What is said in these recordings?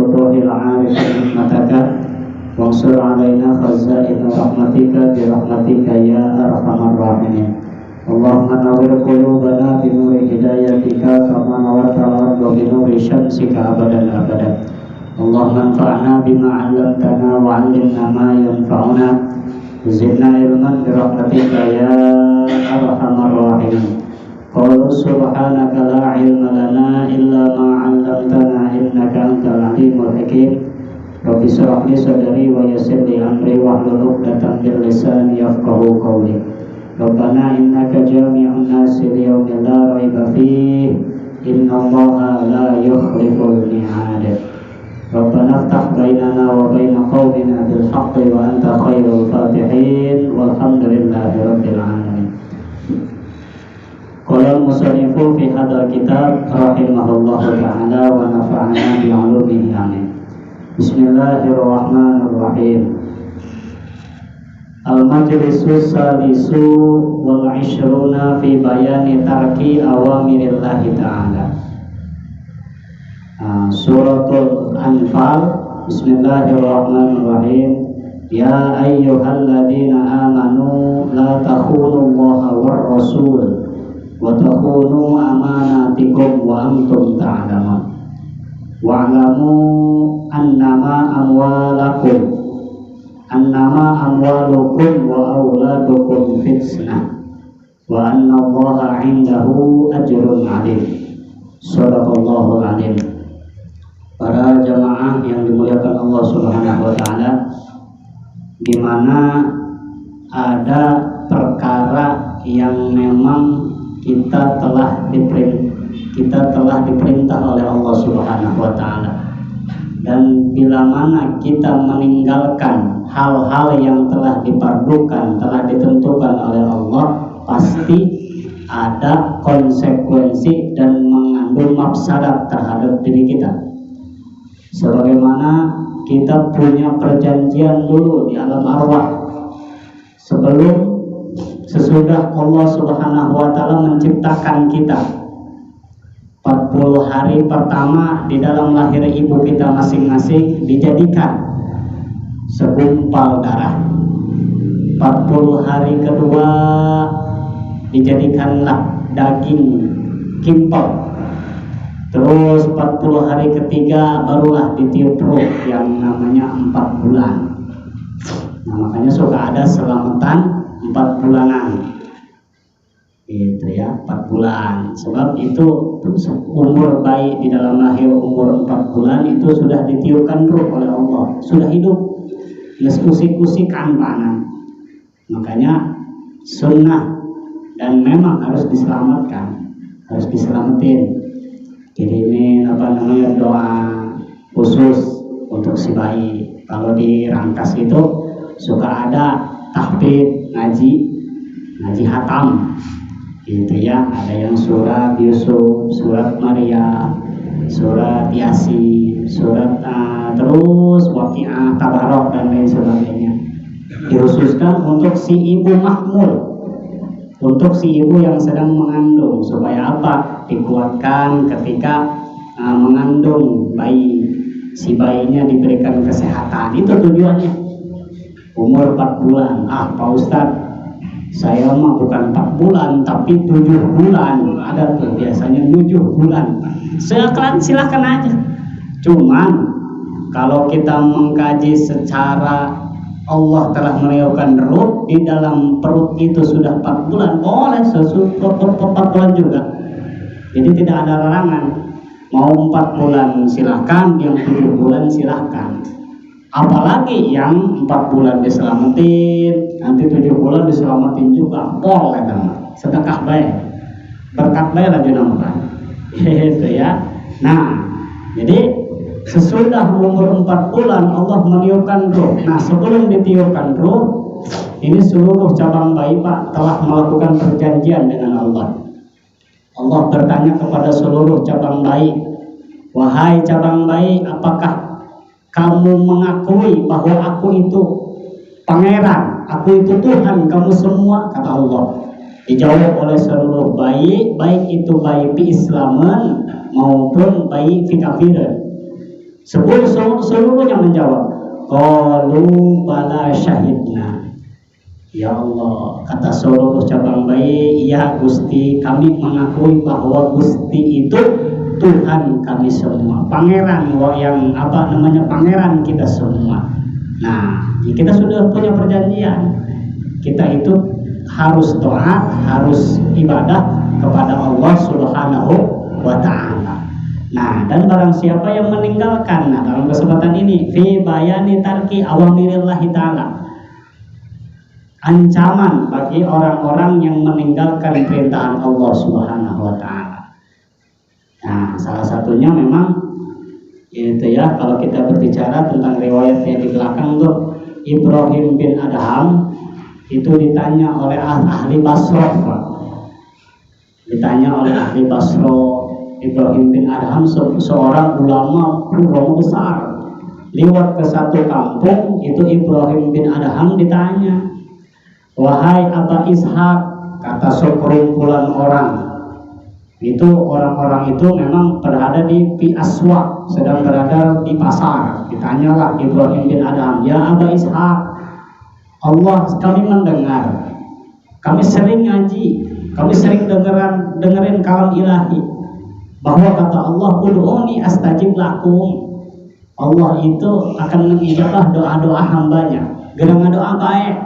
بفتوح العارف حكمتك وانصر علينا خزائن رحمتك برحمتك يا أرحم الراحمين. اللهم نور قلوبنا بنور هدايتك كما نورت الأرض بنور شمسك أبدا أبدا. اللهم انفعنا بما علمتنا وعلمنا ما ينفعنا زدنا علما برحمتك يا أرحم الراحمين. قالوا سبحانك لا علم لنا إلا ما علمتنا إنك أنت العليم الحكيم. رب اشرح لي صدري ويسر لي أمري واحلل عقدة من لساني يفقهوا قولي. ربنا إنك جامع الناس ليوم لا ريب فيه إن الله لا يخلف الميعاد. ربنا افتح بيننا وبين قومنا بالحق وأنت خير الفاتحين والحمد لله رب العالمين. قال المصنف في هذا الكتاب رحمه الله تعالى ونفعنا بعلومه آمين. بسم الله الرحمن الرحيم. Al-Majlisu Salisu wal Ishruna fi bayani tarki awamirillahi ta'ala. Suratul Anfal. Bismillahirrahmanirrahim. Ya ayyuhalladzina amanu la takhunu Allaha war rasul wa takhunu amanatikum wa antum ta'lamun. Wa'lamu annama amwalukum wa auladukum fitnah wa anna Allaha 'indahu ajrun 'alim. Shadaqallahul 'alim. Para jamaah yang dimuliakan Allah Subhanahu wa taala, di mana ada perkara yang memang kita telah diperintah oleh Allah Subhanahu wa taala, dan bila mana kita meninggalkan hal-hal yang telah dipardukan, telah ditentukan oleh Allah, pasti ada konsekuensi dan mengandung mafsadat terhadap diri kita. Sebagaimana kita punya perjanjian dulu di alam arwah, sesudah Allah Subhanahu wa taala menciptakan kita, 40 hari pertama di dalam lahir ibu kita masing-masing dijadikan segumpal darah. 40 hari kedua dijadikanlah daging kimpel. Terus 40 hari ketiga barulah ditiup ruh yang namanya 4 bulan. Nah, makanya suka ada selamatan 4 bulanan. Gitu ya, 4 bulan. Sebab itu umur bayi di dalam lahir umur 4 bulan itu sudah ditiupkan ruh oleh Allah, sudah hidup, usik-usikan panan. Makanya sunnah dan memang harus diselamatkan, harus diselamatin. Kirimin doa khusus untuk si bayi. Kalau di Rangkas itu suka ada tahfidz, ngaji hatam. Gitu ya, ada yang surat Yusuf, surat Maria, surat Yasin, surat terus Waqiah, Tabarok dan lain sebagainya. Dikhususkan untuk si ibu mahmul, untuk si ibu yang sedang mengandung, supaya apa? Dikuatkan ketika mengandung bayi, si bayinya diberikan kesehatan. Itu tujuannya. Umur 4 bulan. Pak Ustadz, saya mah bukan 4 bulan tapi 7 bulan. Ada tuh biasanya 7 bulan. Silahkan aja. Cuman kalau kita mengkaji secara Allah telah meniupkan ruh di dalam perut itu sudah 4 bulan, boleh 4 bulan juga. Jadi tidak ada larangan. Mau 4 bulan silahkan, yang 7 bulan silahkan. Apalagi yang 4 bulan diselamatin, nanti 7 bulan diselamatin juga, boleh kan? Sedekah baik, berkat baik lagi namanya. Itu ya. Nah, jadi sesudah umur 4 bulan Allah meniupkan ruh. Nah, sebelum ditiupkan ruh, ini seluruh cabang bayi Pak telah melakukan perjanjian dengan Allah. Allah bertanya kepada seluruh cabang bayi, wahai cabang bayi, apakah kamu mengakui bahwa aku itu pangeran, aku itu Tuhan kamu semua? Kata Allah. Dijawab oleh seluruh bayi, baik itu bayi fi Islaman maupun bayi fi kafiran. Seluruhnya menjawab, qalu bala syahidna. Ya Allah, kata seluruh cabang bayi, ya Gusti, kami mengakui bahwa Gusti itu Tuhan kami semua, pangeran yang pangeran kita semua. Nah, kita sudah punya perjanjian, kita itu harus taat, harus ibadah kepada Allah Subhanahu wa Ta'ala. Nah, dan barang siapa yang meninggalkan, nah dalam kesempatan ini fi bayani tarki awamirillahi ta'ala, ancaman bagi orang-orang yang meninggalkan perintahan Allah Subhanahu wa Ta'ala. Nah, salah satunya memang itu ya, kalau kita berbicara tentang riwayatnya di belakang tuh, Ibrahim bin Adham itu ditanya oleh ahli Basrah, Pak. Ditanya oleh ahli Basrah, Ibrahim bin Adham seorang ulama besar, lewat ke satu kampung, itu Ibrahim bin Adham ditanya, wahai Aba Ishak, kata sekerumpulan orang, itu orang-orang itu memang berada di Aswaq, sedang berada di pasar. Ditanyalah Ibrahim bin Adham, ya Aba Ishak, Allah, kami mendengar, kami sering ngaji, kami sering dengerin kalam ilahi, bahwa kata Allah, ud'uni astajib lakum, Allah itu akan mengijabah doa-doa hambanya. Gerang doa baik,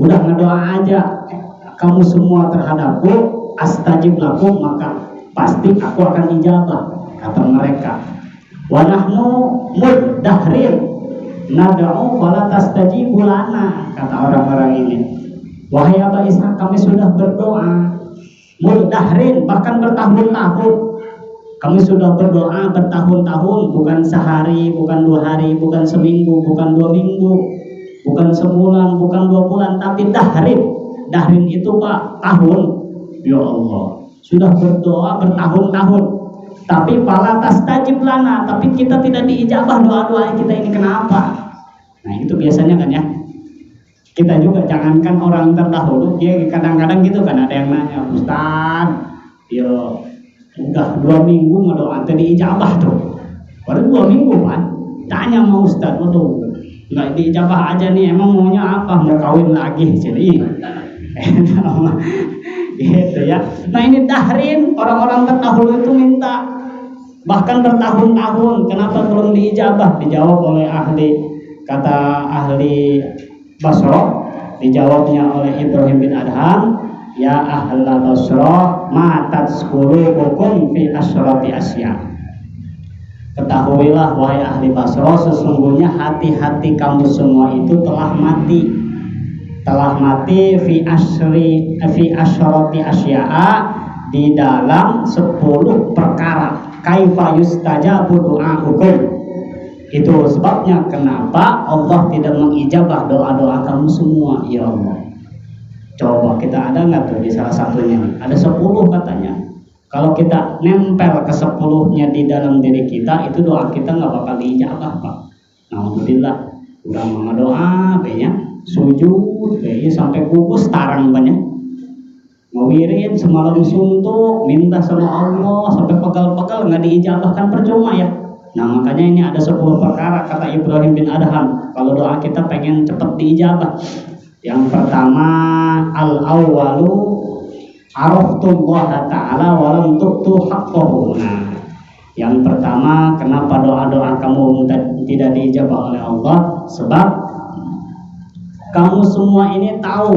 udah ngedoa aja kamu semua terhadapku, astajib lakum, maka pasti aku akan ijabah, kata mereka. Wa nahnu muddahrin nad'u fala tastajibu lana, kata orang-orang ini. Wahai Aba Ishak, kami sudah berdoa muddahrin, bahkan bertahun-tahun. Kami sudah berdoa bertahun-tahun, bukan sehari, bukan 2 hari, bukan seminggu, bukan 2 minggu, bukan sebulan, bukan 2 bulan, tapi dahrin. Dahrin itu Pak, tahun. Ya Allah, sudah berdoa bertahun-tahun, tapi fala tastajib lana, tapi kita tidak diijabah doa-doa kita ini, kenapa? Nah, itu biasanya kan ya. Kita juga jangankan orang terdahulu, dia kadang-kadang gitu kan, ada yang nanya, Ustaz, yo udah 2 minggu ngedoa tadi ijabah tuh, baru 2 minggu kan, tanya sama Ustaz, waduh nggak diijabah aja nih, emang maunya apa, mau kawin lagi jadi gitu ya. Nah, ini dahrin, orang-orang terdahulu itu minta bahkan bertahun-tahun, kenapa belum diijabah? Dijawab oleh kata ahli Basrah, dijawabnya oleh Ibrahim bin Adham, ya ahla Basrah matat qulubukum fi asyrati asya. Ketahuilah wahai ahli Basrah, sesungguhnya hati-hati kamu semua itu telah mati fi asyrati asya'a, di dalam 10 perkara. Kaifa yustajabu du'a'ukum, itu sebabnya kenapa Allah tidak mengijabah doa-doa kamu semua. Ya Allah, coba kita ada nggak tuh di salah satunya? Ada 10 katanya. Kalau kita nempel ke 10-nya di dalam diri kita, itu doa kita nggak bakal diijabah, Pak. Alhamdulillah, udah mau doa banyak, sujud banyak, sampai kubus tarang banyak, ngewirin semalam suntuk, minta sama Allah sampai pegal-pegal, nggak diijabahkan, percuma ya. Nah, makanya ini ada 10 perkara kata Ibrahim bin Adham kalau doa kita pengen cepat diijabah. Yang pertama, al-awwalu araftullaha ta'ala walam tu'tu haqqahu. Nah, yang pertama, kenapa doa-doa kamu tidak diijabah oleh Allah? Sebab kamu semua ini tahu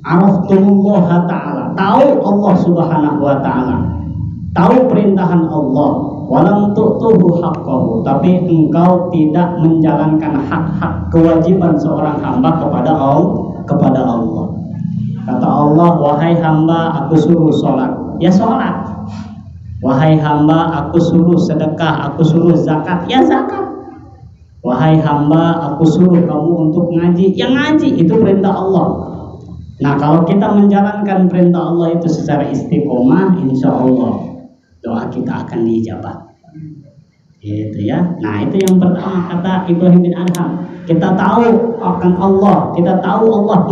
araftullaha ta'ala, tahu Allah Subhanahu wa ta'ala, tahu perintahan Allah, walam tu'tuhu haqqahu, tapi engkau tidak menjalankan hak-hak kewajiban seorang hamba kepada Allah. Kata Allah, wahai hamba aku suruh sholat, ya sholat. Wahai hamba aku suruh sedekah, aku suruh zakat, ya zakat. Wahai hamba aku suruh kamu untuk ngaji, ya ngaji, itu perintah Allah. Nah, kalau kita menjalankan perintah Allah itu secara istiqomah, insya Allah doa kita akan diijabah. Gitu ya. Nah, itu yang pertama kata Ibrahim bin Adham. Kita tahu akan Allah, kita tahu Allah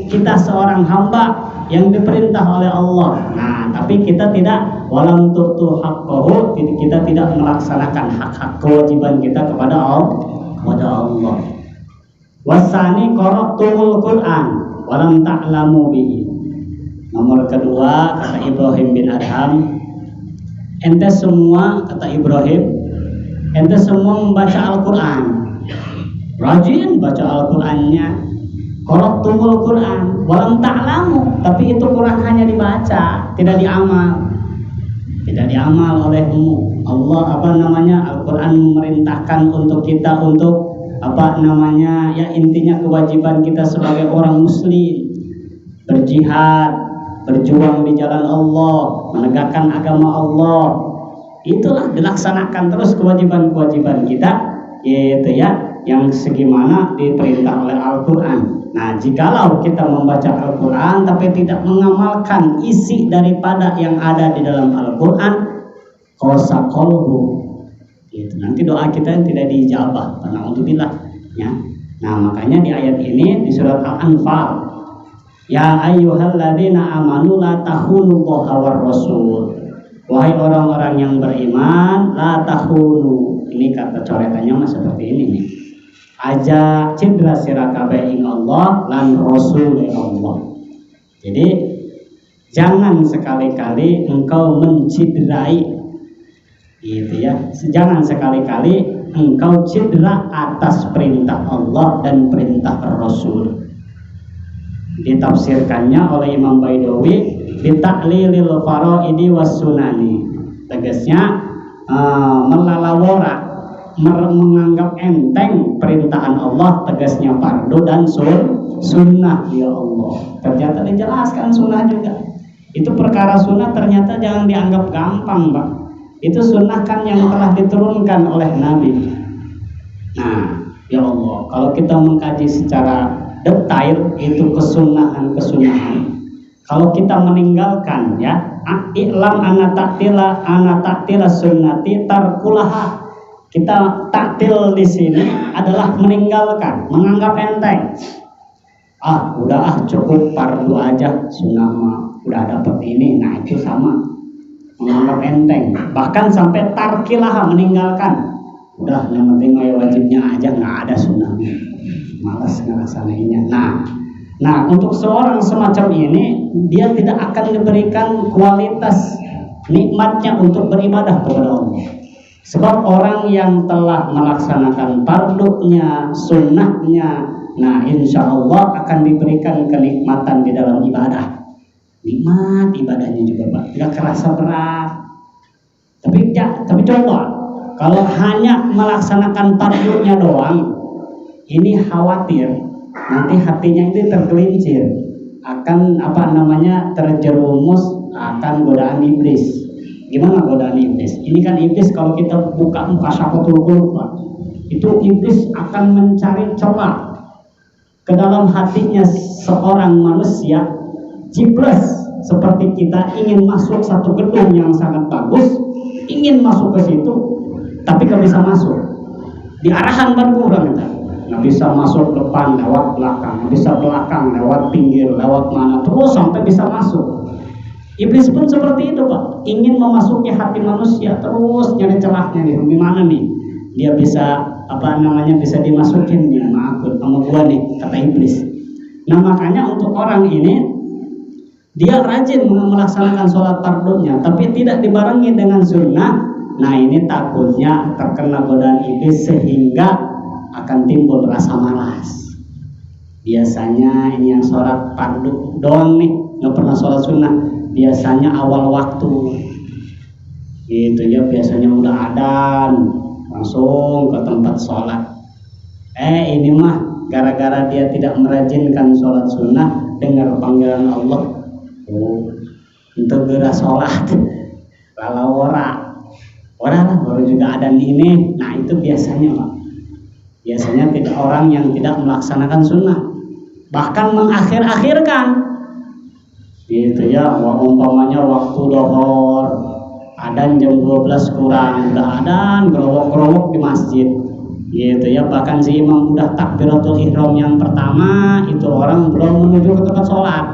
kita seorang hamba yang diperintah oleh Allah. Nah, tapi kita tidak walam tu'tu haqqahu, kita tidak melaksanakan hak-hak kewajiban kita kepada Allah. Wasani qara'tumul Qur'an walam ta'lamu bihi. Nomor kedua, kata Ibrahim bin Adham, ente semua, kata Ibrahim, ente semua membaca Al-Quran, rajin baca Al-Qurannya, qara'tumul Quran walam ta'lamu, tapi itu Quran hanya dibaca, tidak diamal olehmu. Allah Al-Quran memerintahkan untuk kita untuk ya intinya kewajiban kita sebagai orang muslim berjihad, berjuang di jalan Allah, menegakkan agama Allah. Itulah dilaksanakan terus kewajiban-kewajiban kita, yaitu ya yang segimana diperintah oleh Al-Quran. Nah, jikalau kita membaca Al-Quran tapi tidak mengamalkan isi daripada yang ada di dalam Al-Quran, qasa qalbu, itu nanti doa kita yang tidak diijabah, na'udzubillah ya. Nah, makanya di ayat ini di surat Al-Anfal, ya ayyuhalladzina amanu la takhunu-Allaha war rasul. Wahai orang-orang yang beriman, la takhunu. Ini kata coretannya mah seperti ini nih. Aja cindra sirakabe ing Allah lan Rasul Allah. Jadi jangan sekali-kali engkau mencidrai, gitu ya. Jangan sekali-kali engkau cedera atas perintah Allah dan perintah Rasul. Ditafsirkannya oleh Imam Baidawi bitaklilil faraidi was sunani. Tegasnya melalawora, menganggap enteng perintahan Allah, tegasnya fardu dan sunnah. Ya Allah, ternyata dijelaskan sunnah juga. Itu perkara sunnah ternyata jangan dianggap gampang, Pak. Itu sunnah kan yang telah diturunkan oleh Nabi. Nah, ya Allah, kalau kita mengkaji secara detail itu kesunahan. Kalau kita meninggalkan ya, i'lam ana ta'tila sunnati tarkulaha. Kita taktil di sini adalah meninggalkan, menganggap enteng. Cukup fardu aja, sunnah mah udah dapat ini. Nah, itu sama, menganggap enteng. Bahkan sampai tarkilah, meninggalkan. Udah, yang penting wajibnya aja, nggak ada sunnahnya. Malas ngelaksanainnya. Nah, untuk seorang semacam ini, dia tidak akan diberikan kualitas nikmatnya untuk beribadah kepada Allah. Sebab orang yang telah melaksanakan fardunya, sunnahnya, nah insya Allah akan diberikan kenikmatan di dalam ibadah. Nikmat ibadahnya juga, Pak, tidak kerasa berat. Tapi coba, kalau hanya melaksanakan fardunya doang, ini khawatir nanti hatinya itu tergelincir, akan terjerumus akan godaan iblis. Gimana godaan iblis? Ini kan iblis kalau kita buka syafatul qulub, Pak, itu iblis akan mencari celah ke dalam hatinya seorang manusia. Ciples seperti kita ingin masuk satu gedung yang sangat bagus, ingin masuk ke situ, tapi gak bisa masuk. Di arahan ban kurang kita. Gak bisa masuk depan lewat belakang, gak bisa belakang lewat pinggir, lewat mana, terus sampai bisa masuk. Iblis pun seperti itu, Pak, ingin memasuki hati manusia, terus nyari celahnya nih, gimana nih dia bisa bisa dimasukin nih sama gua nih, kata iblis. Nah, makanya untuk orang ini, dia rajin melaksanakan sholat fardunya tapi tidak dibarengi dengan sunnah. Nah, ini takutnya terkena godaan iblis sehingga akan timbul rasa malas. Biasanya ini yang sholat fardu doang nih, nggak pernah sholat sunnah. Biasanya awal waktu gitu ya, biasanya udah adzan langsung ke tempat sholat. Ini mah gara-gara dia tidak merajinkan sholat sunnah, dengar panggilan Allah, untuk gerak sholat, lalu orang baru juga adzan ini. Nah, itu biasanya, Pak. Biasanya tidak orang yang tidak melaksanakan sunnah, bahkan mengakhir-akhirkan gitu ya. Umpamanya waktu dohor adzan jam 12 kurang, udah adzan gerowok-gerowok di masjid gitu ya. Bahkan si imam udah takbiratul ihram yang pertama, itu orang belum menuju ke tempat sholat.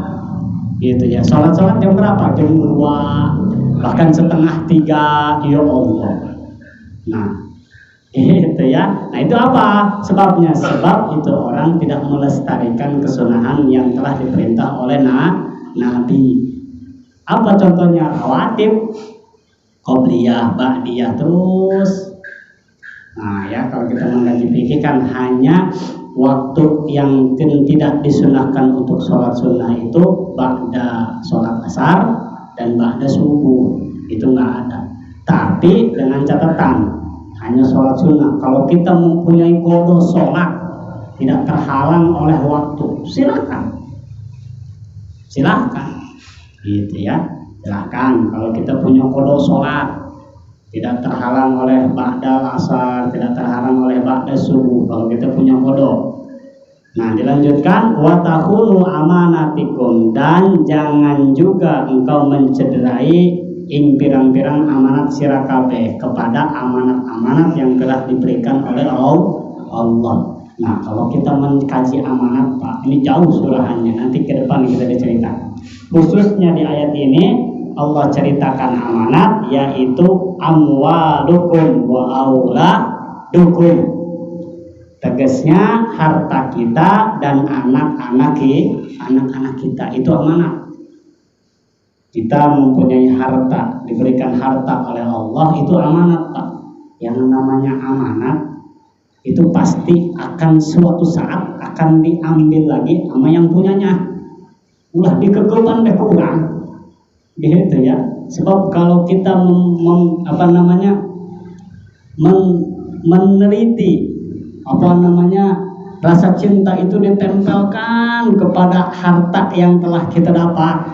gitu ya. Sholat jam berapa? Jam 2, bahkan setengah 3, ya Allah. Nah, gitu ya. Nah itu apa sebabnya? Sebab itu orang tidak melestarikan kesunahan yang telah diperintah oleh Nabi. Apa contohnya? Rawatib, qobliyah, ba'diyah terus. Nah ya, kalau kita mengkaji fikih kan hanya waktu yang tidak disunahkan untuk sholat sunnah itu ba'da sholat asar dan ba'da subuh, itu nggak ada. Tapi dengan catatan hanya sholat sunnah. Kalau kita mempunyai qada sholat tidak terhalang oleh waktu, silakan gitu ya, silakan. Kalau kita punya qada sholat tidak terhalang oleh ba'da asar, tidak terhalang oleh ba'da subuh, kalau kita punya qada. Nah dilanjutkan, wa takhulu amanatikum, dan jangan juga engkau mencederai pirang-pirang amanat sira kabeh kepada amanat-amanat yang telah diberikan oleh Allah. Nah kalau kita mengkaji amanat Pak, ini jauh surahannya, nanti ke depan kita diceritakan. Khususnya di ayat ini Allah ceritakan amanat, yaitu amwalukum wa auladukum. Tegasnya harta kita dan anak-anak kita itu amanat. Kita mempunyai harta, diberikan harta oleh Allah, itu amanat Pak. Yang namanya amanat itu pasti akan suatu saat akan diambil lagi sama yang punyanya. Ulah dikekepan deh kurang, gitu ya. Sebab kalau kita meneliti rasa cinta itu ditempelkan kepada harta yang telah kita dapat,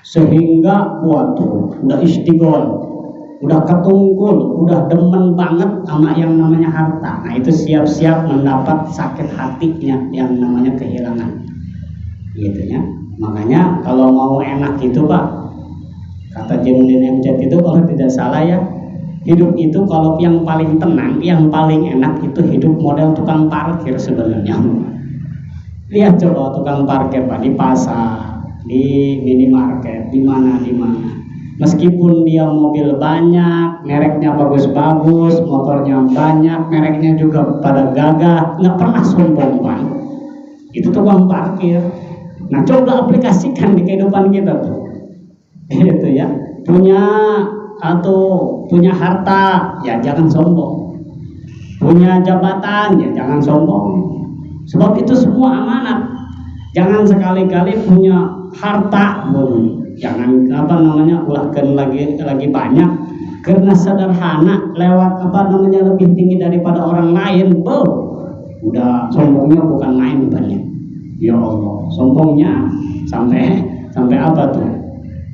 sehingga waduh udah istighol, udah ketungkul, udah demen banget sama yang namanya harta. Nah itu siap-siap mendapat sakit hatinya yang namanya kehilangan, gitu ya. Makanya kalau mau enak itu Pak, kata Jainuddin MZ itu kalau tidak salah ya, hidup itu kalau yang paling tenang, yang paling enak itu hidup model tukang parkir sebenarnya. Lihat coba tukang parkir Pak, di pasar, di minimarket, di mana. Meskipun dia mobil banyak, mereknya bagus-bagus, motornya banyak, mereknya juga pada gagah, nggak pernah sombong Pak. Itu tukang parkir. Nah coba aplikasikan di kehidupan kita tuh, gitu ya. Punya harta, ya jangan sombong. Punya jabatan, ya jangan sombong. Sebab itu semua amanat. Jangan sekali-kali punya harta, jangan ulahkan lagi banyak karena sederhana lewat lebih tinggi daripada orang lain. Udah sombongnya bukan main banyak. Ya Allah, sombongnya sampai apa tuh?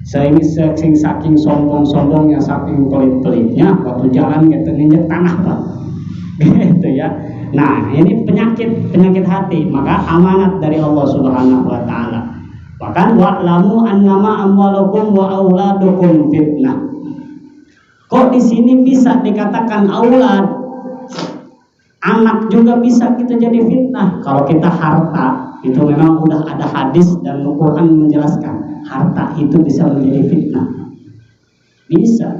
Saking sombongnya, saking pelit-pelitnya, waktu jalan kita nginjek tanah Pak, gitu ya. Nah ini penyakit hati. Maka amanat dari Allah Subhanahu Wa Taala. Bahkan wa'lamu annama amwalukum wa auladukum fitnah. Kok di sini bisa dikatakan aulad? Anak juga bisa kita jadi fitnah. Kalau kita harta, itu memang udah ada hadis dan Al-Quran menjelaskan harta itu bisa menjadi fitnah. Bisa.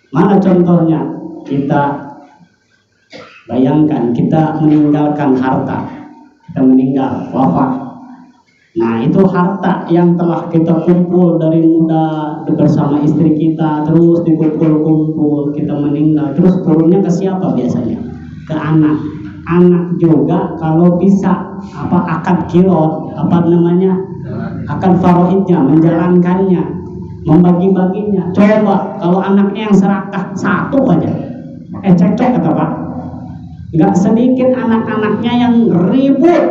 Mana contohnya? Kita bayangkan kita meninggalkan harta, kita meninggal, wafat. Nah itu harta yang telah kita kumpul dari muda bersama istri kita, terus dikumpul-kumpul, kita meninggal, terus turunnya ke siapa biasanya? Ke anak. Anak juga kalau bisa akad kirot, akad faraidnya, menjalankannya, membagi-baginya. Coba kalau anaknya yang serakah satu aja, cekcok kata Pak. Nggak sedikit anak-anaknya yang ribut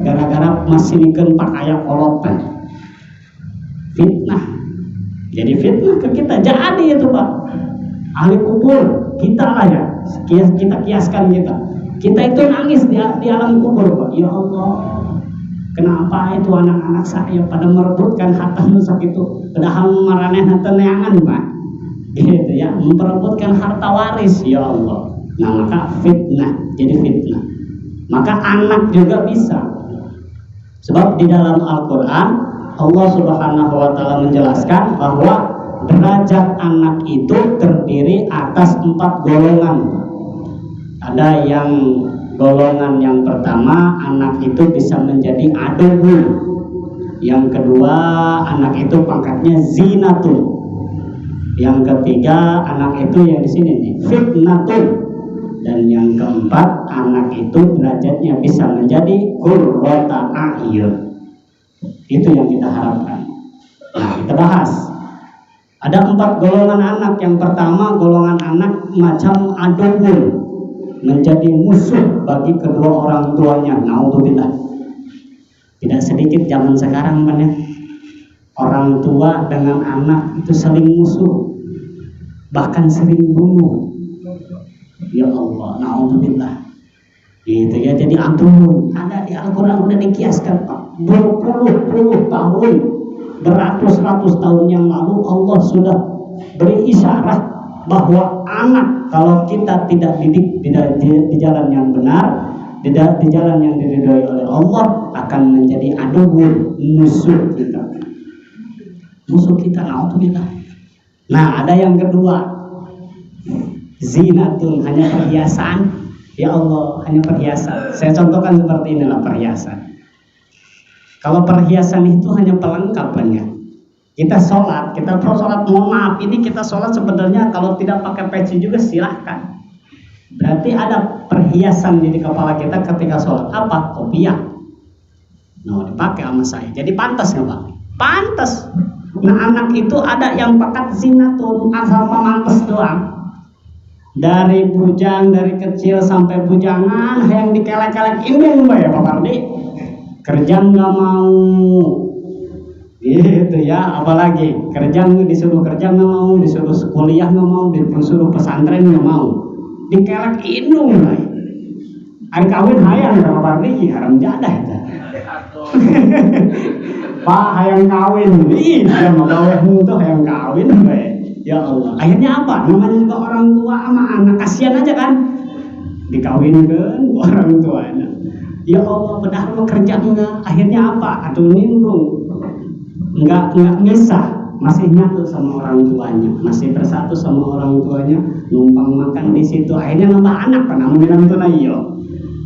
gara-gara masih bikin pakaian kolotan. Fitnah. Jadi fitnah ke kita. Jadi itu Pak, ahli kubur kita lah ya, kita kiaskan kita itu nangis di alam kubur Pak. Ya Allah, kenapa itu anak-anak saya pada merebutkan harta nusak itu, padahal maraneh teneangan Pak, gitu ya, memperebutkan harta waris. Ya Allah. Nah maka fitnah, jadi fitnah. Maka anak juga bisa. Sebab di dalam Al-Quran Allah Subhanahu wa taala menjelaskan bahwa derajat anak itu terdiri atas 4 golongan. Ada yang golongan yang pertama, anak itu bisa menjadi adubul. Yang kedua, anak itu pangkatnya zinatun. Yang ketiga, anak itu yang di sini nih, fitnatun. Dan yang keempat, anak itu derajatnya bisa menjadi qurrata a'yun. Itu yang kita harapkan. Nah, kita bahas. Ada 4 golongan anak. Yang pertama, golongan anak macam adubul, menjadi musuh bagi kedua orang tuanya. Naudzubillah. Tidak sedikit zaman sekarang kan ya, orang tua dengan anak itu saling musuh, bahkan sering bunuh. Ya Allah, naudzubillah. Gitu ya, jadi adubul. Ada di Al-Quran udah dikiaskan, Pak. Berpuluh-puluh tahun, beratus-ratus tahun yang lalu Allah sudah beri isyarat bahwa anak kalau kita tidak didik di jalan yang benar, tidak di jalan yang diridhoi oleh Allah, akan menjadi adubul, musuh kita. Musuh kita, naudzubillah. Nah, ada yang kedua, zinatun, hanya perhiasan. Ya Allah, hanya perhiasan. Saya contohkan seperti inilah perhiasan. Kalau perhiasan itu hanya pelengkapannya. Kita sholat, mohon maaf, ini kita sholat sebenarnya kalau tidak pakai peci juga silahkan. Berarti ada perhiasan di kepala kita ketika sholat. Apa? Kopiah. Nah, dipakai sama saya. Jadi pantas nggak Pak? Pantas. Nah, anak itu ada yang pakai zinatun, asal pemantas doang. Dari bujang, dari kecil sampai bujangan, yang dikelek-kelek ini Mbak ya Pak Pardi. Kerja nggak mau, gitu ya. Apalagi kerja, disuruh kerja nggak mau, disuruh kuliah nggak mau, disuruh pesantren nggak mau, dikelek indung Mbak. Ada kawin hayang sama Pardi, haram jadah itu. Pak hayang kawin, dia mau kawin tuh hayang kawin Mbak. Ya Allah, akhirnya apa? Namanya juga orang tua sama anak, kasihan aja kan, dikawinkan orang tuanya. Ya Allah, benar mau kerja enggak? Akhirnya apa? Aduh nimbrung, enggak misah, masih nyatu sama orang tuanya, masih bersatu sama orang tuanya, numpang makan di situ. Akhirnya nambah anak, namanya itu nayo.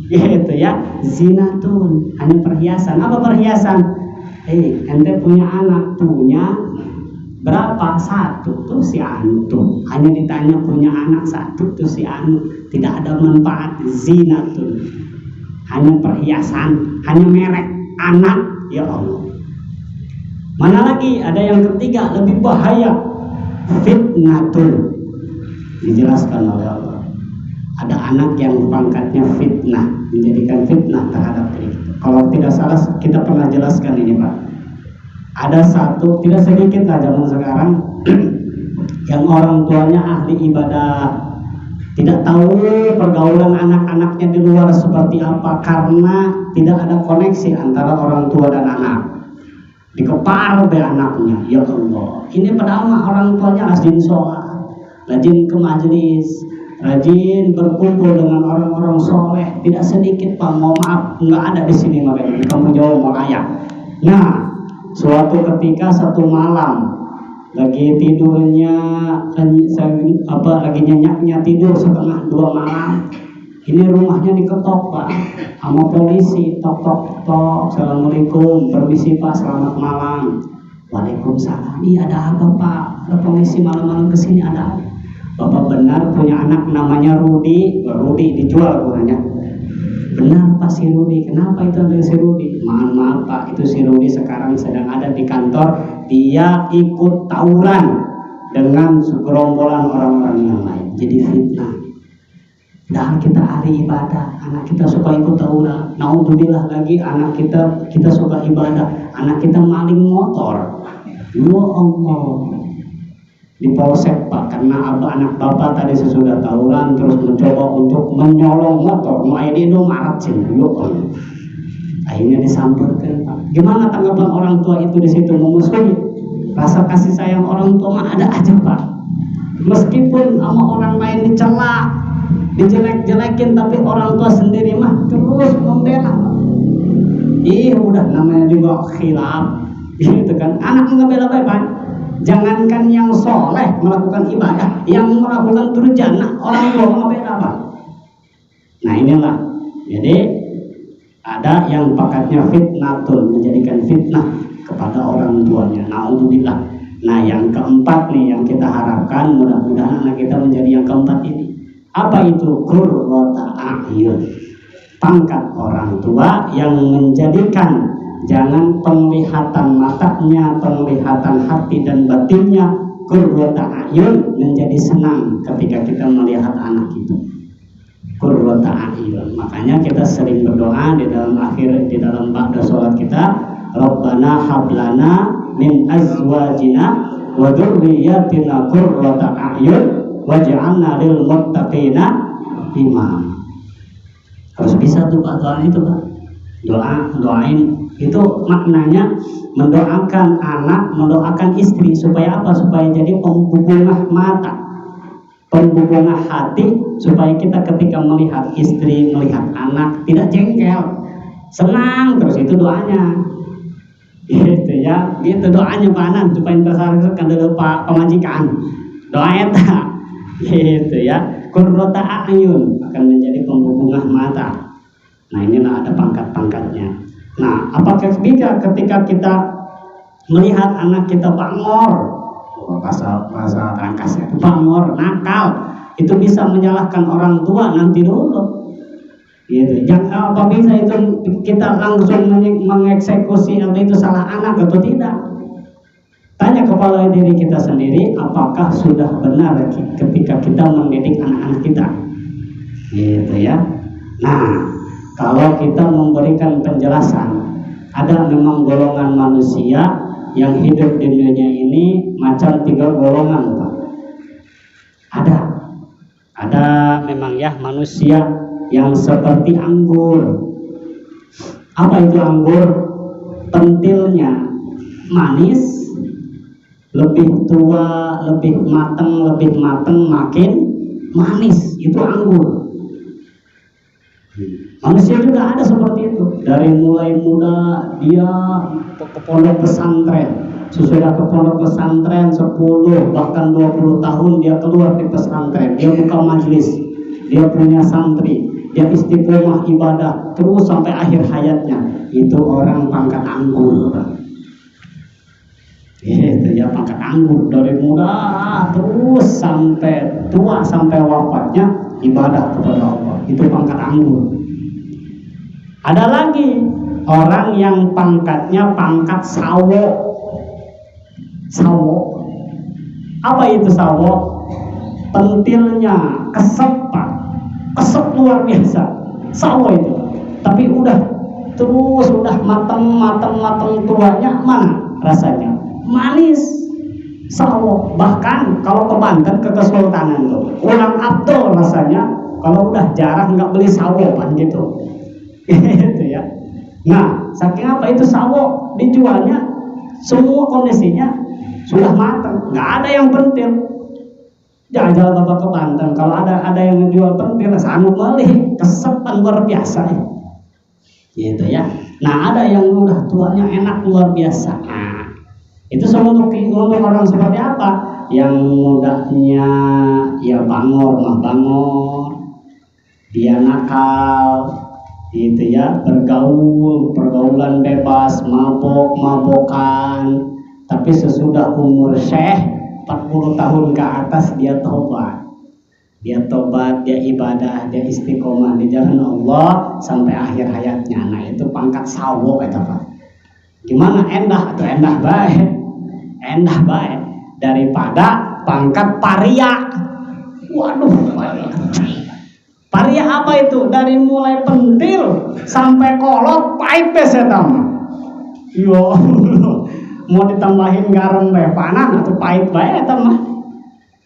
Gitu ya, zinatun, hanya perhiasan. Apa perhiasan? Ente punya anak, punya berapa? 1 tuh si anu tuh. Hanya ditanya punya anak 1 tuh si anu. Tidak ada manfaat, zinatun. Hanya perhiasan, hanya merek anak. Ya Allah. Mana lagi? Ada yang ketiga, lebih bahaya, fitnatun. Dijelaskan oleh Allah. Ada anak yang pangkatnya fitnah, menjadikan fitnah terhadap diri. Kalau tidak salah kita pernah jelaskan ini Pak. Ada 1, tidak sedikit lah zaman sekarang yang orang tuanya ahli ibadah, tidak tahu pergaulan anak-anaknya di luar seperti apa karena tidak ada koneksi antara orang tua dan anak. Dikepar oleh anaknya. Ya Allah, ini padahal orang tuanya rajin sholat, rajin ke majelis, rajin berkumpul dengan orang-orang soleh. Tidak sedikit Pak, mohon maaf, nggak ada di sini makanya di Kampung Jawa Malaya. Nah, suatu ketika satu malam lagi tidurnya lagi nyenyaknya tidur setengah 2 malam, ini rumahnya diketok Pak sama polisi. Tok tok tok, assalamualaikum, permisi Pak, selamat malam. Waalaikumsalam. Iya, ada apa Pak? Ada polisi malam-malam kesini, ada apa? Bapak benar punya anak namanya Rudi dijual kurangnya. Benar Pak, si Rudi. Kenapa itu ada si Rudi? Maaf Pak, itu si Rudi sekarang sedang ada di kantor. Dia ikut tawuran dengan segerombolan orang-orang yang lain. Jadi fitnah. Padahal kita ahli ibadah, anak kita suka ikut tawuran. Naudzubillah lagi, anak kita suka ibadah, anak kita maling motor. Ya Allah. Di polsek Pak, karena anak bapak tadi sesudah tawuran terus mencoba untuk menyolong motor, itu marah cenduk. Akhirnya disamperkan Pak. Gimana tanggapan orang tua itu di situ? Memusuhi? Rasa kasih sayang orang tua mah ada aja Pak. Meskipun sama orang lain dicela, dijelek-jelekin, tapi orang tua sendiri mah terus membela. Udah namanya juga khilaf. Gitu kan, anak ngebela baik. Jangankan yang soleh melakukan ibadah, yang melakukan durjana orang tua ngebela Pak. Nah inilah, jadi ada yang pakatnya fitnatun, menjadikan fitnah kepada orang tuanya. Naudzubillah. Nah yang keempat nih yang kita harapkan, mudah-mudahan anak kita menjadi yang keempat ini. Apa itu? Qurrata a'yun, pangkat orang tua yang menjadikan jangan penglihatan matanya, penglihatan hati dan batinnya, qurrata a'yun, menjadi senang ketika kita melihat anak itu. Qurrata a'yun. Makanya kita sering berdoa di dalam ba'da sholat kita, Rabbana hablana min azwajina wa dzurriyyatina qurrata a'yun waj'alna lil muttaqina imama. Harus bisa tuh Pak doa itu Pak. Doain itu maknanya mendoakan anak, mendoakan istri supaya apa? Supaya jadi pembubungah mata, pembubungah hati, supaya kita ketika melihat istri, melihat anak tidak jengkel, senang terus. Itu doanya. Gitu ya, gitu doanya Pak Anan supaya tersarkan dulu Pak pemajikan. Doa eta. Gitu ya. Qurrata a'yun akan menjadi pembubungah mata. Nah inilah ada pangkat-pangkatnya. Nah apakah bisa ketika kita melihat anak kita bangor, bahasa tangkasnya bangor, nakal, itu bisa menyalahkan orang tua? Nanti dulu. Gitu. Jangan apa bisa itu kita langsung mengeksekusi atau itu salah anak atau tidak? Tanya kepada diri kita sendiri, apakah sudah benar ketika kita mendidik anak-anak kita? Gitu ya. Nah, kalau kita memberikan penjelasan, ada memang golongan manusia yang hidup di dunia ini macam 3 golongan, Pak. Ada memang ya manusia yang seperti anggur. Apa itu anggur? Pentilnya manis, lebih tua, lebih matang makin manis. Itu anggur. Manusia juga ada seperti itu. Dari mulai muda dia ke pondok pesantren, sesudah ke pondok pesantren 10 bahkan 20 tahun dia keluar di pesantren, dia buka majelis, dia punya santri, dia istiqomah ibadah terus sampai akhir hayatnya. Itu orang pangkat anggur. Itu ya pangkat anggur, dari muda terus sampai tua, sampai wafatnya ibadah kepada Allah. Itu pangkat anggur. Ada lagi orang yang pangkatnya pangkat sawo. Sawo. Apa itu sawo? Pentilnya kesep Pak. Kesep luar biasa. Sawo itu. Tapi udah matang tuanya mana rasanya? Manis. Sawo. Bahkan kalau ke Banten, ke Kesultanan tuh, ulang abdul rasanya. Kalau udah jarang nggak beli sawo kan gitu. Gitu ya. Nah, saking apa itu sawo dijualnya semua kondisinya sudah matang, nggak ada yang pentil. Jajal bapak ke Banten, kalau ada yang jual pentil, sanggup beli, kesepan luar biasa. Gitu ya. Nah, ada yang udah tuanya enak luar biasa. Nah, itu semua untuk orang seperti apa? Yang mudanya ya bangor, dia nakal, gitu ya, pergaulan bebas, mabokan. Tapi sesudah umur syekh 40 tahun ke atas dia tobat, dia ibadah, dia istiqomah di jalan Allah sampai akhir hayatnya. Nah itu pangkat sawo kata Pak. Gimana, endah atau endah baik daripada pangkat paria. Waduh, paria apa itu? Dari mulai pentil sampai kolot pahit besetama. Ya Allah, mau ditambahin garam panan atau pahit bae eta mah.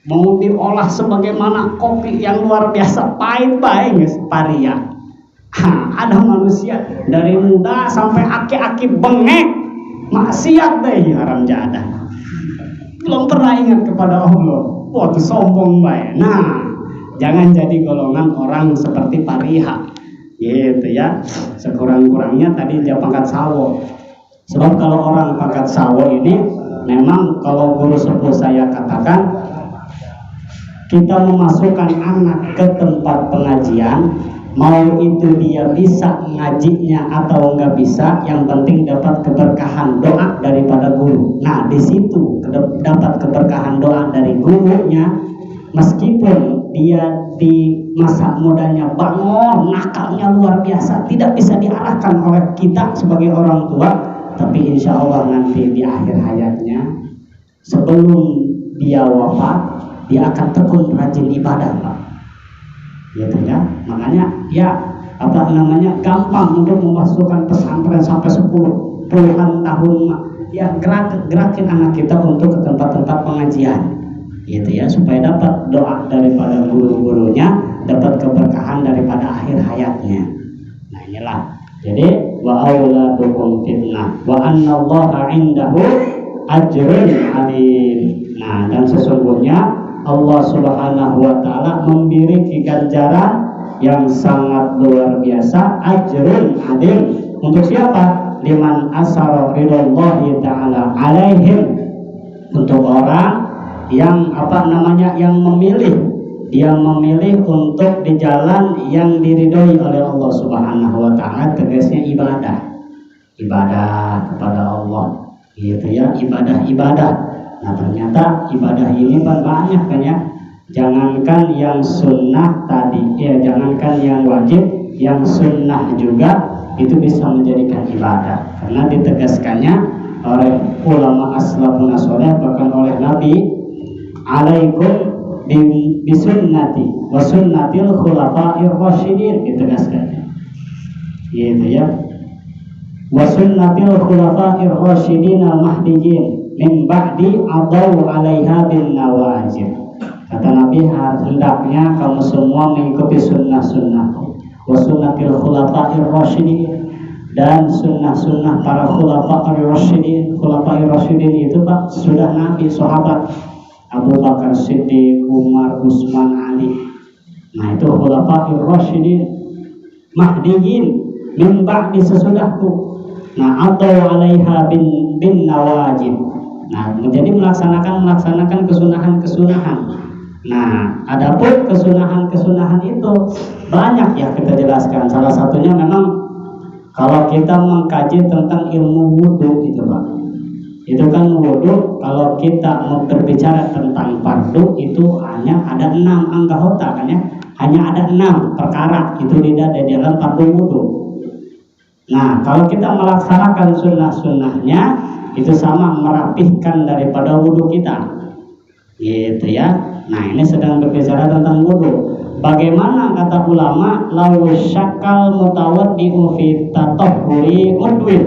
Mau diolah sebagaimana kopi yang luar biasa pahit bae geus paria. Ada manusia dari muda sampai aki-aki bengek maksiat deh, haram jadah. Belum pernah ingat kepada Allah. Wah, itu sombong bae. Nah, jangan jadi golongan orang seperti pariha, gitu ya. Sekurang-kurangnya tadi dia pangkat sawo. Sebab kalau orang pangkat sawo ini, memang kalau guru sepuh saya katakan, kita memasukkan anak ke tempat pengajian, mau itu dia bisa ngajinya atau nggak bisa, yang penting dapat keberkahan doa daripada guru. Nah, di situ dapat keberkahan doa dari gurunya, meskipun dia di masa mudanya bangor, nakalnya luar biasa, tidak bisa diarahkan oleh kita sebagai orang tua, tapi insya Allah nanti di akhir hayatnya, sebelum dia wafat, dia akan tekun rajin ibadah, Pak. Gitu ya. Makanya ya gampang untuk memasukkan pesantren sampai 10 puluhan tahun, ya gerakin anak kita untuk ke tempat-tempat pengajian. Gitu ya, supaya dapat doa daripada guru-gurunya, dapat keberkahan daripada akhir hayatnya. Nah, inilah. Jadi wa auladukum fitnah wa annallaha 'indahu ajrun 'alim. Nah, dan sesungguhnya Allah Subhanahu wa taala memiliki ganjaran yang sangat luar biasa, ajrun 'adim. Untuk siapa? Liman asara ridallahi ta'ala alaihim. Untuk orang yang yang memilih untuk di jalan yang diridhoi oleh Allah Subhanahu wa taala, tegasnya ibadah kepada Allah, gitu ya, ibadah. Nah, ternyata ibadah ini banyak kan ya. Jangankan yang sunnah tadi, ya jangankan yang wajib, yang sunnah juga itu bisa menjadikan ibadah, karena ditegaskannya oleh ulama as-salafun as-salih, bahkan oleh Nabi, alaikum bisunnati wa sunnatil khulafa'ir rasyidin, ditegaskannya gitu ya, wa sunnatil khulafa'ir rasyidin al-mahdiyyin min ba'di adau 'alaiha bin nawajib. Kata Nabi, hendaknya kamu semua mengikuti sunnah-sunnahku, wa sunnatil khulafa'ir rasyidin, dan sunnah-sunnah para khulafa'ir rasyidin. Khulafa'ir rasyidin itu Pak, sudah Nabi, sahabat Abu Bakar Siddiq, Umar, Utsman, Ali. Nah, itu khulafa'ir rasyidin mahdiyyin min ba'di, sesudahku. Nah, atau 'alaiha bin nawajib. Nah, menjadi melaksanakan kesunahan. Nah, adapun kesunahan itu banyak ya kita jelaskan. Salah satunya memang kalau kita mengkaji tentang ilmu wudhu itu Pak. Itu kan wudhu, kalau kita mau berbicara tentang fardu itu hanya ada 6 anggota kan ya. Hanya ada 6 perkara itu di dalam fardu wudhu. Nah, kalau kita melaksanakan sunnah-sunnahnya, itu sama merapihkan daripada wudhu kita, gitu ya. Nah, ini sedang berbicara tentang wudhu. Bagaimana kata ulama, lau syakal mutawaddi'u fi tatahhuri udwin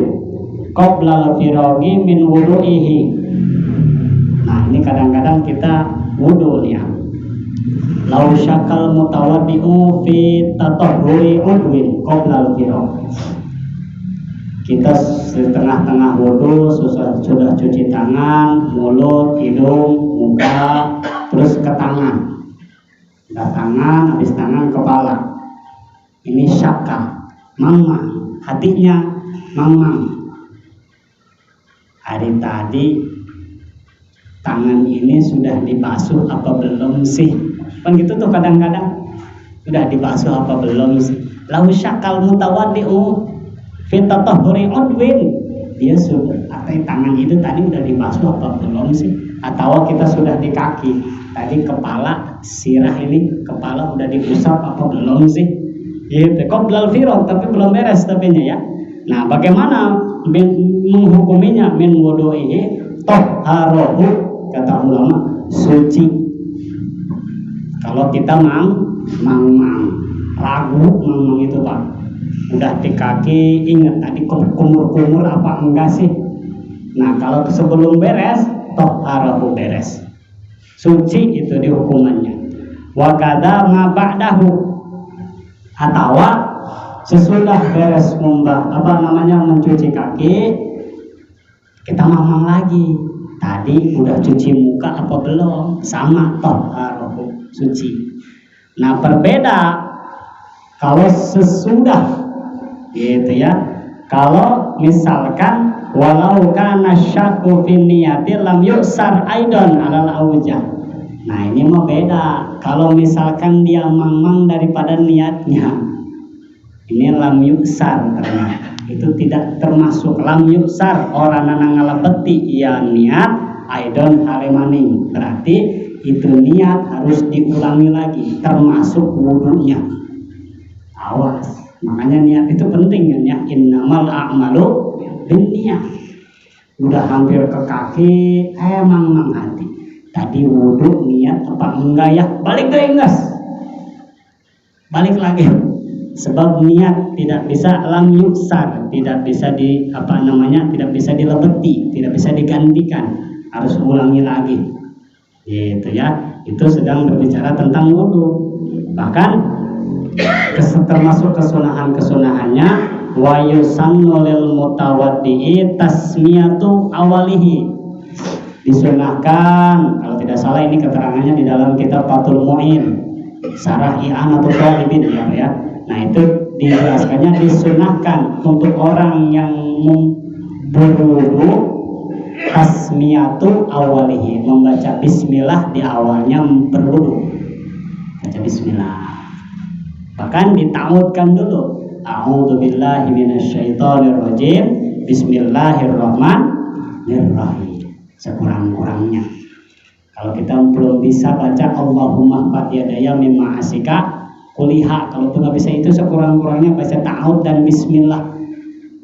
qabla al-firaghi min wudhu'ihi. Nah, ini kadang-kadang kita wudhu nih ya. Lau syakal mutawaddi'u fi tatahhuri udwin qabla al-firaghi. Kita setengah-tengah wudhu sudah cuci tangan, mulut, hidung, muka, terus ke tangan. Udah tangan, habis tangan, kepala. Ini syaka, mamang, hatinya mamang. Hari tadi tangan ini sudah dibasuh apa belum sih? Kan gitu tuh kadang-kadang, sudah dibasuh apa belum sih? Lau syakal mutawaddi'u Fita tahuri udwin, dia sudah, atau tangan itu tadi udah dibasuh apa belum sih? Atau kita sudah di kaki, tadi kepala, sirah ini kepala udah diusap apa belum sih? Gitu, qoblal firagh, tapi belum beres tapinya ya. Nah, bagaimana menghukuminya? Min wudu'ihi tahharohu, kata ulama, suci. Kalau kita ragu itu Pak, udah di kaki, ingat tadi kumur-kumur apa enggak sih? Nah, kalau sebelum beres, taharahu beres, suci itu di hukumannya. Wa kadza ma ba'dahu, atau sesudah beres mencuci kaki, kita mamang lagi. Tadi udah cuci muka apa belum? Sama, taharahu, suci. Nah, berbeda kalau sesudah, gitu ya. Kalau misalkan walau kana syakku fi niyati lam yuksar aidon alal aujah. Nah ini mah beda. Kalau misalkan dia mang-mang daripada niatnya, ini lam yuksar ternyata. Itu tidak termasuk lam yuksar orang nana ngalebeti ya niat aidon halemani. Berarti itu niat harus diulangi lagi termasuk wudunya. Awas, makanya niat itu penting kan ya. Innamal a'malu binniyat. Udah hampir ke kaki, emang hati. Tadi wudu niat apa enggak ya? Balik ke gas. Balik lagi. Sebab niat tidak bisa lam yuksar, tidak bisa tidak bisa dilebeti, tidak bisa digantikan, harus ulangi lagi. Gitu ya. Itu sedang berbicara tentang wudu. Bahkan termasuk kesunahan-kesunahannya wa yusannu lil mutawaddi'i tasmiyatu awalihi. Disunahkan, kalau tidak salah ini keterangannya di dalam kitab Fathul Mu'in Sarah I'anatul Talibin ya. Nah itu dijelaskannya disunahkan untuk orang yang berwudu tasmiyatu awalihi, membaca bismillah di awalnya berwudu, baca bismillah. Bahkan ditaudkan dulu, a'udzubillahi minasyaitonirrajim, bismillahirrahmanirrahim, sekurang-kurangnya. Kalau kita belum bisa baca Allahumma fatiyadaya mimma asika kuliha, kalau itu nggak bisa itu sekurang-kurangnya baca ta'awud dan bismillah.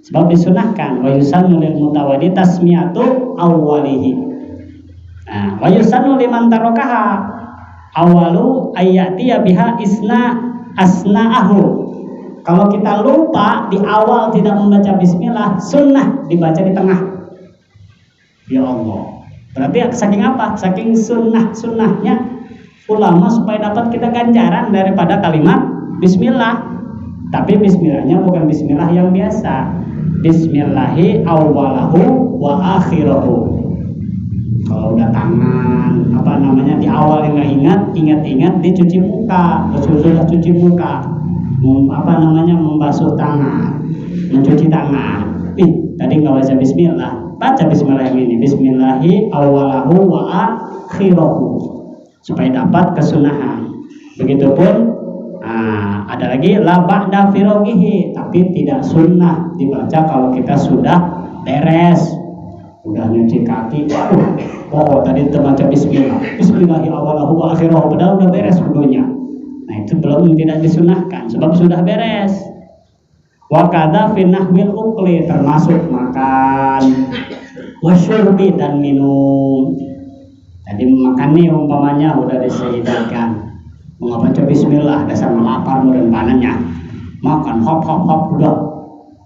Sebab disunahkan wa yusannu lil mutawaddi tasmiyatu awwalihi. Nah, wa yusannu liman tarakaha awalu ayatiya biha asna'ahu. Kalau kita lupa di awal tidak membaca bismillah, sunnah dibaca di tengah. Ya Allah. Berarti saking apa? Saking sunnahnya ulama supaya dapat kita ganjaran daripada kalimat bismillah. Tapi bismillahnya bukan bismillah yang biasa. Bismillahi awwalahu wa akhirahu. Kalau udah tangan di awal yang nggak ingat dicuci muka, sudah cuci muka, membasuh tangan, mencuci tangan. Tadi nggak baca bismillah, baca bismillah yang ini, bismillahi awwalahu wa akhirahu, supaya dapat kesunahan. Begitupun ada lagi la ba'da firaghihi, tapi tidak sunnah dibaca kalau kita sudah beres, udah nyuci kaki, tadi terbaca bismillah, bismillahi awwalahu wa akhirahu, padahal udah beres wudunya. Nah itu tidak disunahkan sebab sudah beres. Wa kadza fi nahwil ukli, termasuk makan, wasyurbi, dan minum. Tadi makan nih umpamanya udah disediakan, mau baca bismillah, dasar lapar dan panennya, makan hop udah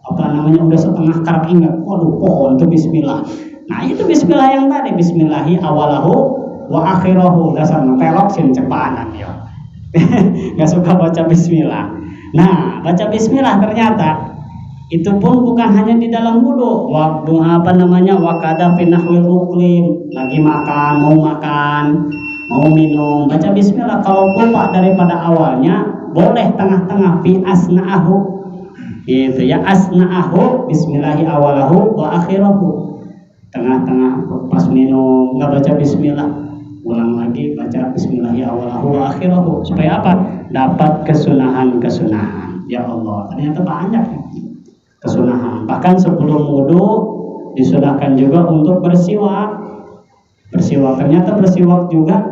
udah setengah karak ingat, waduh pohon itu bismillah. Nah itu bismillah yang tadi, bismillahi awalahu wa akhirahu, dasar telok sin cepanan ya. Nggak suka baca bismillah. Nah baca bismillah ternyata itu pun bukan hanya di dalam wudu, waktu wakada fi nahwil uklim, lagi makan, mau minum, baca bismillah. Kalau lupa daripada awalnya boleh tengah-tengah, fi asna'ahu, gitu ya, asna'ahu bismillahi awalahu wa akhirahu. Tengah-tengah pas minum nggak baca bismillah, ulang lagi baca bismillahi awalahu wa akhirahu, supaya apa? Dapat kesunahan. Ya Allah, ternyata banyak kesunahan. Bahkan sebelum wudu disunahkan juga untuk bersiwak. Ternyata bersiwak juga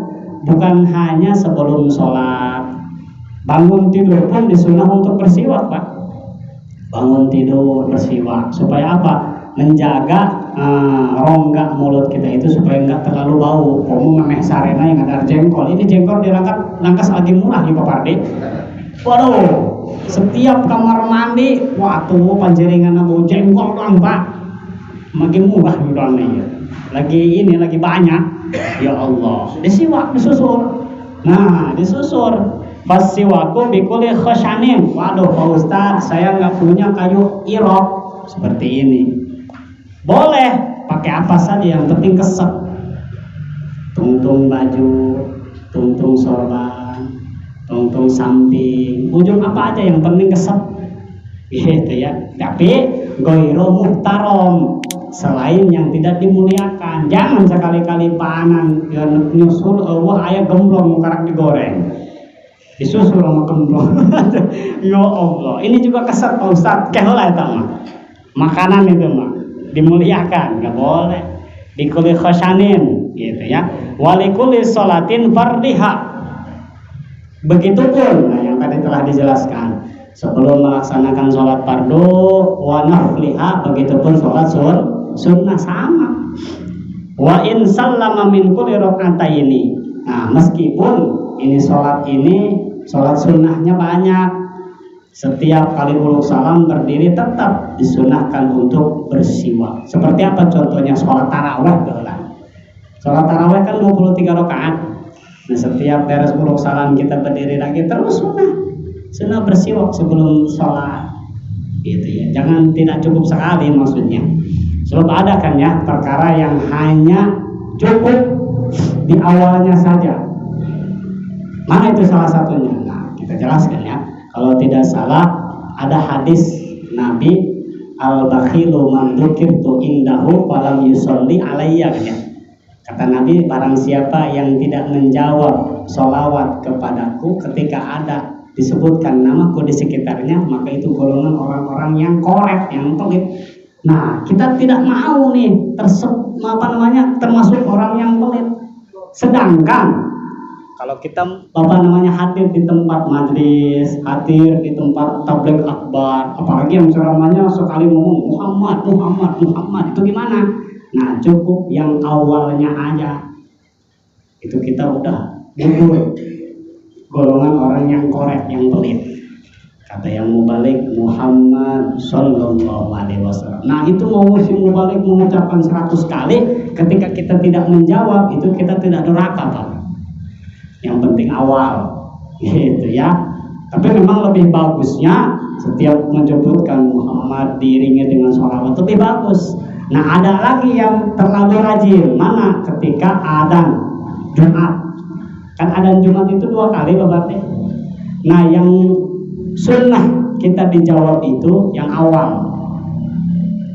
bukan hanya sebelum sholat, bangun tidur pun disunah untuk bersiwak, Pak. Bangun tidur bersiwak supaya apa? Menjaga rongga mulut kita itu supaya nggak terlalu bau. Kamu memeh sarena yang ada jengkol. Ini jengkol dirangkas lagi murah nih Pak Pardi. Waduh, setiap kamar mandi, panjeringan bau jengkol doang Pak. Makin murah nih. Lagi banyak. Ya Allah, disusur. Nah, disusur. Fasiwaku bikuli khashanin. Waduh Pak Ustadz, saya nggak punya kayu irok seperti ini. Boleh pakai apa saja, yang penting kesep. Tungtung baju, tungtung sorban, tungtung samping, ujung apa aja yang penting kesep. Gitu ya. Tapi goiro muhtarom, selain yang tidak dimuliakan. Jangan sekali-kali panan nyusul wah aya gemblong karak digoreng disusul sama gemblong. Ya Allah, ini juga kesat Pak Ustaz, kehola eta mah makanan itu mah dimuliakan, nggak boleh. Dikuli khosanin gitu ya, walikuli sholatin fardiha. Begitupun, nah yang tadi telah dijelaskan, sebelum melaksanakan sholat fardu wa nafliha, begitupun sholat sunnah sama. Wa in sallama min kulli rak'ataini. Nah, meskipun ini sholat sunnahnya banyak, setiap kali uluk salam berdiri tetap disunahkan untuk bersiwak. Seperti apa contohnya? Sholat tarawih dolan. Sholat tarawih kan 23 rakaat. Nah, setiap beres uluk salam kita berdiri lagi terus sunnah bersiwak sebelum sholat gitu ya. Jangan tidak cukup sekali maksudnya. Sebab ada kan ya perkara yang hanya cukup di awalnya saja. Mana itu salah satunya? Nah, kita jelaskan ya. Kalau tidak salah ada hadis Nabi, al-bakhilu man dzukirtu indahu falam yusolli alayya kan ya. Kata Nabi, barang siapa yang tidak menjawab sholawat kepadaku ketika ada disebutkan namaku di sekitarnya, maka itu golongan orang-orang yang korek, yang pelit. Nah, kita tidak mau nih termasuk orang yang pelit. Sedangkan kalau kita hadir di tempat majlis, hadir di tempat tabligh akbar, apalagi yang ceramahnya sekali ngomong Muhammad, itu gimana? Nah, cukup yang awalnya aja itu kita udah gugur golongan orang yang korek, yang pelit. Kata yang mubalik Muhammad sallallahu alaihi wasallam. Nah, itu mau si mubalik mengucapkan 100 kali, ketika kita tidak menjawab itu kita tidak durhaka, Pak. Yang penting awal gitu ya. Tapi memang lebih bagusnya setiap menyebutkan Muhammad diiringi dengan sholawat lebih bagus. Nah, ada lagi yang terlalu rajin. Mana? Ketika adzan Jumat. Kan adzan Jumat itu 2 kali Bapak. Nah, yang sunnah kita dijawab itu yang awal.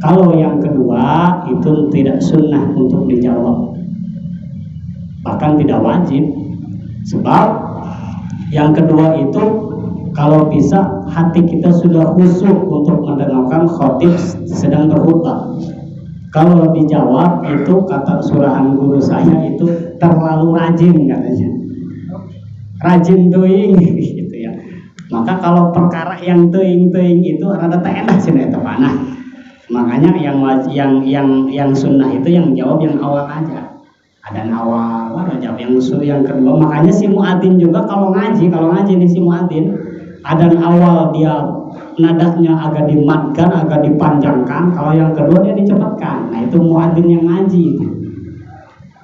Kalau yang kedua itu tidak sunnah untuk dijawab, bahkan tidak wajib. Sebab yang kedua itu kalau bisa hati kita sudah khusyuk untuk mendengarkan khatib sedang berkhutbah. Kalau dijawab itu kata surahan guru saya itu terlalu rajin katanya. Rajin doing gitu ya. Maka kalau perkara yang doing itu rada tak enak sih itu panah. Makanya yang sunnah itu yang jawab yang awal aja. Ada awal, jawab yang kedua. Makanya si muadzin juga kalau ngaji nih si muadzin, ada awal dia nadanya agak dimatkan, agak dipanjangkan. Kalau yang kedua dia dicepatkan. Nah, itu muadzin yang ngaji itu.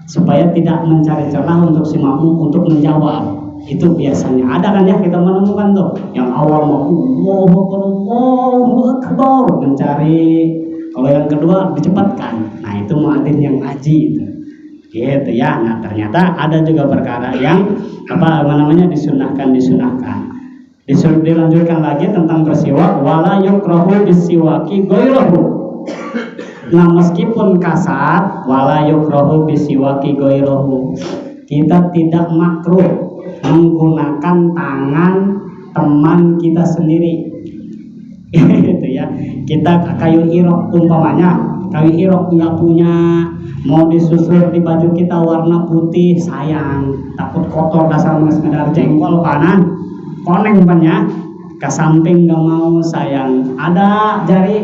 Supaya tidak mencari celah untuk si makmum untuk menjawab. Itu biasanya ada kan ya, kita menemukan tuh yang awal mau Allahu Akbar mencari. Kalau yang kedua dicepatkan. Nah, itu muadzin yang ngaji itu. Gitu ya. Nah, ternyata ada juga perkara yang disunahkan. Dilanjutkan lagi tentang bersiwak, wala yukrahu bisiwaki ghairahu. Nah, meskipun kasar, wala yukrahu bisiwaki ghairahu, kita tidak makruh menggunakan tangan teman kita sendiri. Gitu ya. Kita kayu irok umpamanya, kayu irok nggak punya, mau disusur di baju kita warna putih, sayang, takut kotor dasar sekedar jengkol kanan. Koneng banyak ke samping gak mau, sayang. Ada jari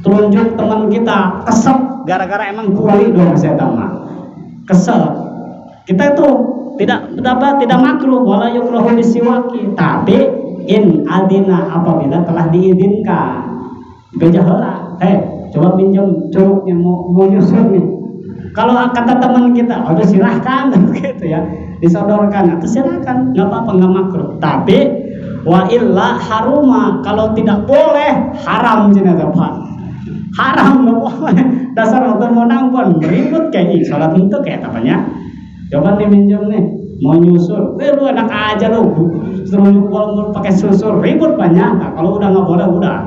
telunjuk teman kita kesep gara-gara emang kuli dong saya tahu kesep. Kita itu tidak makruh wala yukrahu bisiwaki, tapi in adina apabila telah diizinkan. Beja heula, coba pinjam curugnya mau nyusur nih. Kalau kata teman kita, silahkan gitu ya, disodorkan atau silahkan, nggak apa-apa, nggak makruh. Tapi wa illa haruma, kalau tidak boleh haram jenazah Pak. Haram nggak boleh. Dasar waktu mau nampon ribut kayak sholat itu kayak apanya? Coba nih minjem nih, mau nyusur, lu enak aja lu, suruh pakai susur, ribut banyak. Nah, kalau udah nggak boleh udah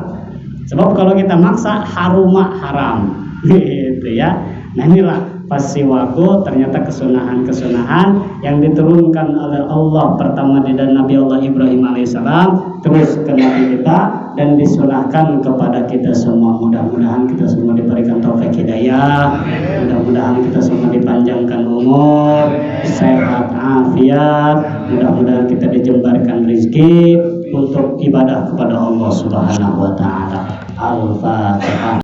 Sebab kalau kita maksa haruma haram, gitu ya. Nah inilah pasiwago, ternyata kesunahan-kesunahan yang diturunkan oleh Allah pertama di dan Nabi Allah Ibrahim alaihissalam terus ke Nabi kita dan disunahkan kepada kita semua. Mudah-mudahan kita semua diberikan taufik hidayah, mudah-mudahan kita semua dipanjangkan umur, sehat, afiat, mudah-mudahan kita dijembarkan rezeki untuk ibadah kepada Allah Subhanahu wa taala. Al-Fatihah.